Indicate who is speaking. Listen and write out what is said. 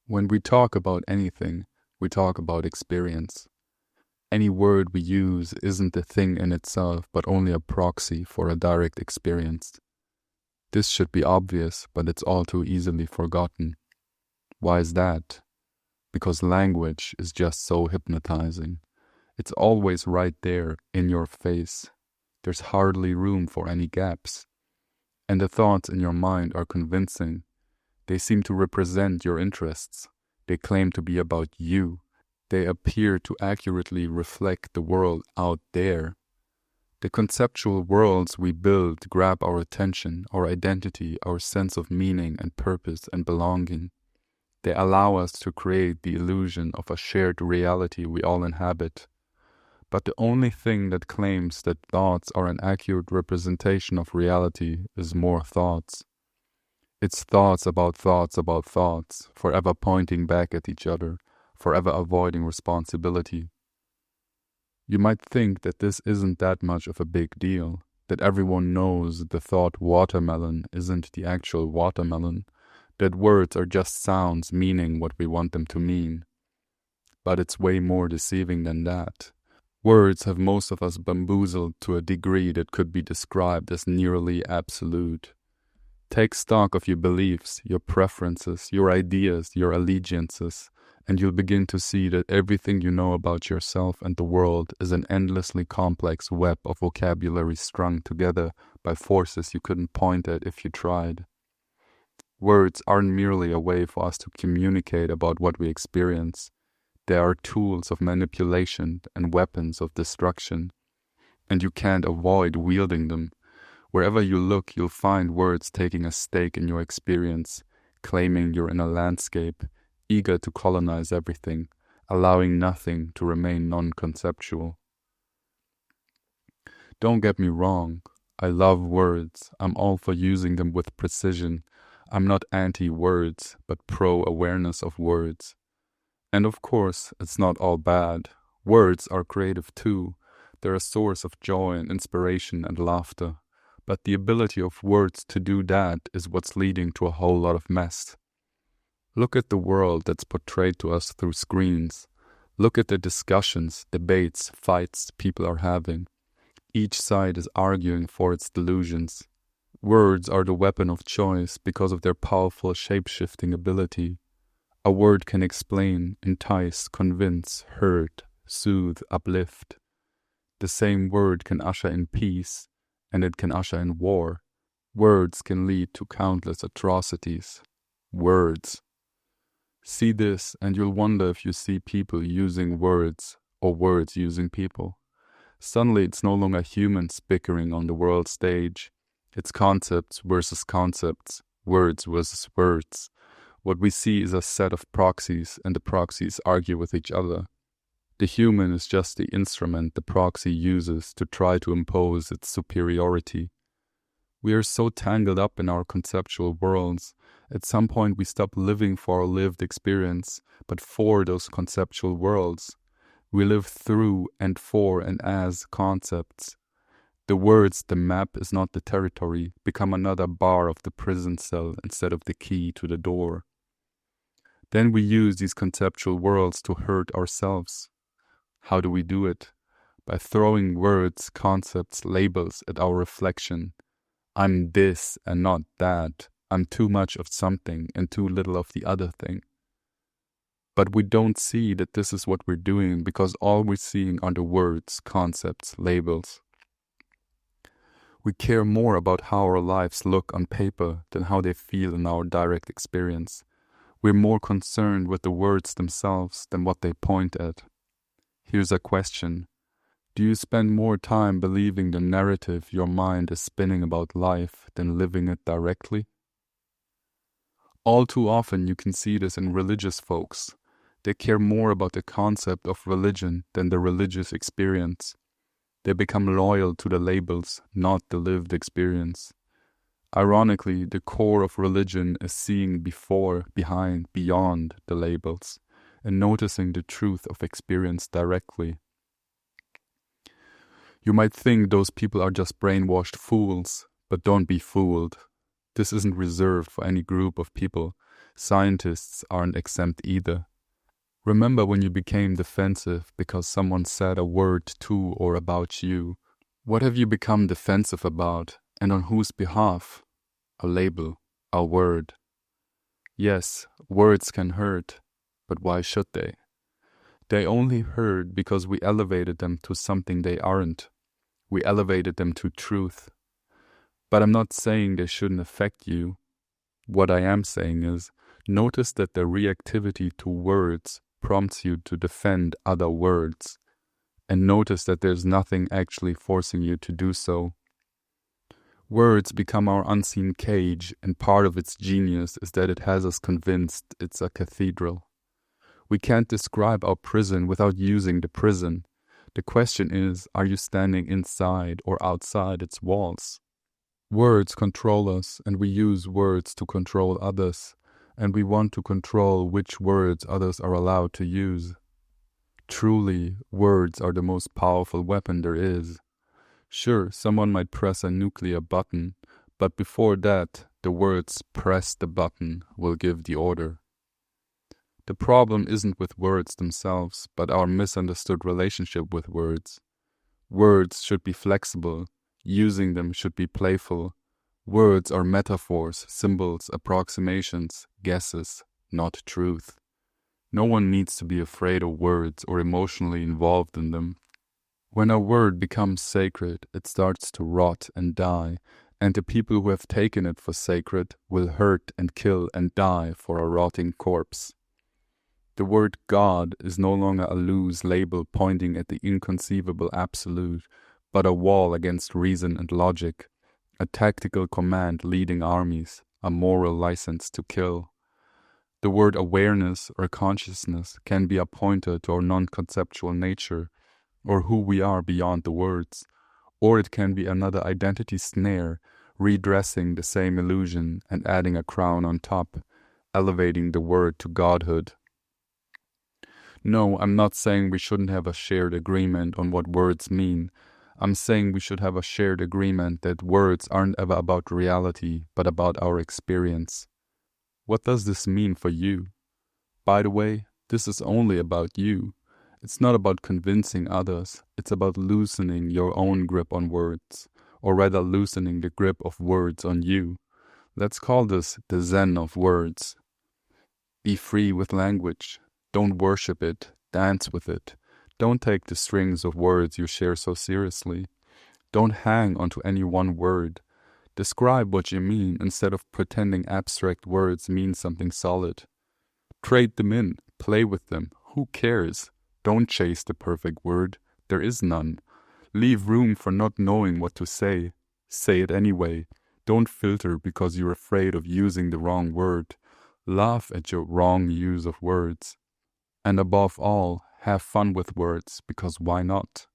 Speaker 1: When we talk about anything, we talk about experience. Any word we use isn't a thing in itself, but only a proxy for a direct experience. This should be obvious, but it's all too easily forgotten. Why is that? Because language is just so hypnotizing. It's always right there, in your face. There's hardly room for any gaps. And the thoughts in your mind are convincing. They seem to represent your interests. They claim to be about you. They appear to accurately reflect the world out there. The conceptual worlds we build grab our attention, our identity, our sense of meaning and purpose and belonging. They allow us to create the illusion of a shared reality we all inhabit. But the only thing that claims that thoughts are an accurate representation of reality is more thoughts. It's thoughts, forever pointing back at each other, forever avoiding responsibility. You might think that this isn't that much of a big deal, that everyone knows the thought watermelon isn't the actual watermelon, that words are just sounds meaning what we want them to mean. But it's way more deceiving than that. Words have most of us bamboozled to a degree that could be described as nearly absolute. Take stock of your beliefs, your preferences, your ideas, your allegiances, and you'll begin to see that everything you know about yourself and the world is an endlessly complex web of vocabulary strung together by forces you couldn't point at if you tried. Words aren't merely a way for us to communicate about what we experience. They are tools of manipulation and weapons of destruction, and you can't avoid wielding them. Wherever you look, you'll find words taking a stake in your experience, claiming you're in a landscape, eager to colonize everything, allowing nothing to remain non-conceptual. Don't get me wrong, I love words. I'm all for using them with precision. I'm not anti-words, but pro-awareness of words. And of course, it's not all bad. Words are creative too. They're a source of joy and inspiration and laughter. But the ability of words to do that is what's leading to a whole lot of mess. Look at the world that's portrayed to us through screens. Look at the discussions, debates, fights people are having. Each side is arguing for its delusions. Words are the weapon of choice because of their powerful shape-shifting ability. A word can explain, entice, convince, hurt, soothe, uplift. The same word can usher in peace, and it can usher in war. Words can lead to countless atrocities. Words. See this, and you'll wonder if you see people using words, or words using people. Suddenly it's no longer humans bickering on the world stage. It's concepts versus concepts, words versus words. What we see is a set of proxies, and the proxies argue with each other. The human is just the instrument the proxy uses to try to impose its superiority. We are so tangled up in our conceptual worlds, at some point we stop living for our lived experience, but for those conceptual worlds. We live through and for and as concepts. The words, the map is not the territory, become another bar of the prison cell instead of the key to the door. Then we use these conceptual worlds to hurt ourselves. How do we do it? By throwing words, concepts, labels at our reflection. I'm this and not that. I'm too much of something and too little of the other thing. But we don't see that this is what we're doing because all we're seeing are the words, concepts, labels. We care more about how our lives look on paper than how they feel in our direct experience. We're more concerned with the words themselves than what they point at. Here's a question. Do you spend more time believing the narrative your mind is spinning about life than living it directly? All too often you can see this in religious folks. They care more about the concept of religion than the religious experience. They become loyal to the labels, not the lived experience. Ironically, the core of religion is seeing before, behind, beyond the labels, and noticing the truth of experience directly. You might think those people are just brainwashed fools, but don't be fooled. This isn't reserved for any group of people. Scientists aren't exempt either. Remember when you became defensive because someone said a word to or about you? What have you become defensive about, and on whose behalf? A label, a word. Yes, words can hurt, but why should they? They only hurt because we elevated them to something they aren't. We elevated them to truth. But I'm not saying they shouldn't affect you. What I am saying is, notice that the reactivity to words prompts you to defend other words, and notice that there's nothing actually forcing you to do so. Words become our unseen cage, and part of its genius is that it has us convinced it's a cathedral. We can't describe our prison without using the prison. The question is, are you standing inside or outside its walls? Words control us, and we use words to control others, and we want to control which words others are allowed to use. Truly, words are the most powerful weapon there is. Sure, someone might press a nuclear button, but before that, the words "press the button" will give the order. The problem isn't with words themselves, but our misunderstood relationship with words. Words should be flexible. Using them should be playful. Words are metaphors, symbols, approximations, guesses, not truth. No one needs to be afraid of words or emotionally involved in them. When a word becomes sacred, it starts to rot and die, and the people who have taken it for sacred will hurt and kill and die for a rotting corpse. The word God is no longer a loose label pointing at the inconceivable absolute, but a wall against reason and logic, a tactical command leading armies, a moral license to kill. The word awareness or consciousness can be a pointer to our non-conceptual nature, or who we are beyond the words, or it can be another identity snare, redressing the same illusion and adding a crown on top, elevating the word to godhood. No, I'm not saying we shouldn't have a shared agreement on what words mean. I'm saying we should have a shared agreement that words aren't ever about reality, but about our experience. What does this mean for you? By the way, this is only about you. It's not about convincing others. It's about loosening your own grip on words, or rather loosening the grip of words on you. Let's call this the Zen of words. Be free with language. Don't worship it, dance with it. Don't take the strings of words you share so seriously. Don't hang onto any one word. Describe what you mean instead of pretending abstract words mean something solid. Trade them in, play with them. Who cares? Don't chase the perfect word. There is none. Leave room for not knowing what to say. Say it anyway. Don't filter because you're afraid of using the wrong word. Laugh at your wrong use of words. And above all, have fun with words, because why not?